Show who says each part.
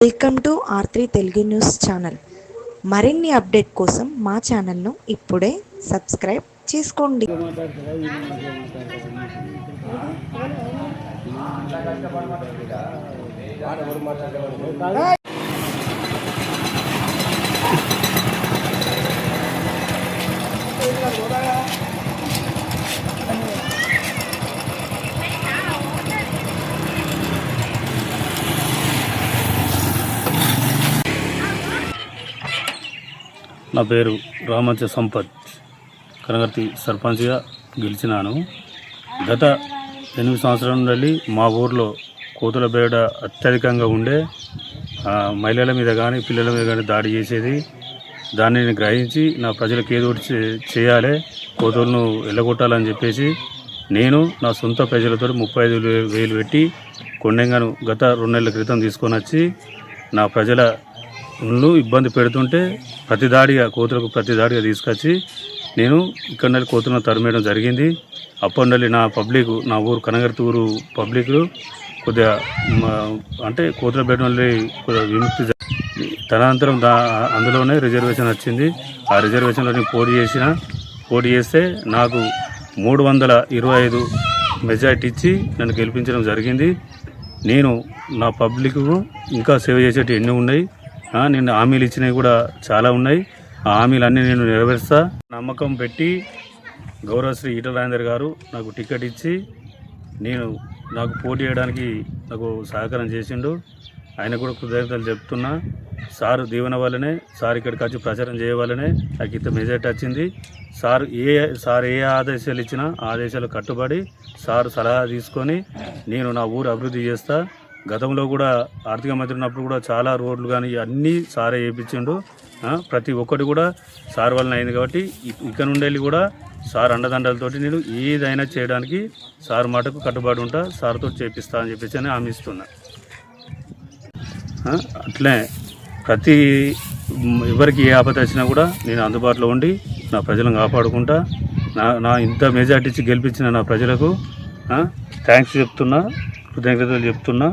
Speaker 1: Welcome to R3 Telugu news channel. మరిన్ని update కోసం మా ఛానల్ను ఇప్పుడే సబ్స్క్రైబ్ చేసుకోండి.
Speaker 2: నా పేరు రామంచ సంపత్. కనగర్తి సర్పంచ్గా గెలిచినాను. గత 8 సంవత్సరాల నుండి మా ఊర్లో కోతుల బేడ అత్యధికంగా ఉండే మహిళల మీద కానీ పిల్లల మీద కానీ దాడి చేసేది. దాన్ని నేను గ్రహించి నా ప్రజలకు ఏదో చేయాలి, కోతులను వెళ్ళగొట్టాలని చెప్పేసి నేను నా సొంత ప్రజలతో 35,000 పెట్టి కొండంగాను గత 2 నెలల క్రితం తీసుకొని వచ్చి నా ప్రజల ఇబ్బంది పెడుతుంటే కోతులకు ప్రతిదాడిగా తీసుకొచ్చి నేను ఇక్కడ కోతులను తరిమేయడం జరిగింది. అప్పటి నుండి నా ఊరు కనగర్తి ఊరు పబ్లిక్ కొద్దిగా అంటే కోతుల బేట నుండి కొద్దిగా విముక్తి. తదనంతరం అందులోనే రిజర్వేషన్ వచ్చింది. ఆ రిజర్వేషన్లో నేను పోటీ చేస్తే నాకు 325 మెజార్టీ ఇచ్చి నన్ను గెలిపించడం జరిగింది. నేను నా పబ్లిక్కు ఇంకా సేవ చేసేటి ఎన్ని ఉన్నాయి, నేను హామీలు ఇచ్చినవి కూడా చాలా ఉన్నాయి. ఆ హామీలన్నీ నేను నెరవేరుస్తా. నమ్మకం పెట్టి గౌరవశ్రీ ఈటల రాజేందర్ గారు నాకు టికెట్ ఇచ్చి నాకు పోటీ చేయడానికి నాకు సహకారం చేసిండు. ఆయన కూడా కృతజ్ఞతలు చెప్తున్నా. సార్ దీవెన వల్లనే, సార్ ఇక్కడికి వచ్చి ప్రచారం చేయవాలనే నాకు ఇంత మెజార్టీ వచ్చింది. సార్ ఏ ఆదేశాలు ఇచ్చినా ఆదేశాలు కట్టుబడి సార్ సలహా తీసుకొని నేను నా ఊరు అభివృద్ధి చేస్తా. గతంలో కూడా ఆర్థిక మంత్రి ఉన్నప్పుడు కూడా చాలా రోడ్లు కానీ అన్నీ సారే వేయించిండు. ప్రతి ఒక్కటి కూడా సార్ వలన అయింది. కాబట్టి ఇక్కడ నుండి కూడా సార్ అండదండలతోటి నేను ఏదైనా చేయడానికి సార్ మాటకు కట్టుబడి ఉంటా, సార్తో చేపిస్తా అని చెప్పేసి హామీ ఇస్తున్నా. అట్లే ఎవరికి ఏ ఆపద వచ్చినా కూడా నేను అందుబాటులో ఉండి నా ప్రజలను కాపాడుకుంటా. నా ఇంత మెజార్టీ ఇచ్చి గెలిపించిన నా ప్రజలకు థ్యాంక్స్ చెప్తున్నా, కృతజ్ఞతలు చెప్తున్నా.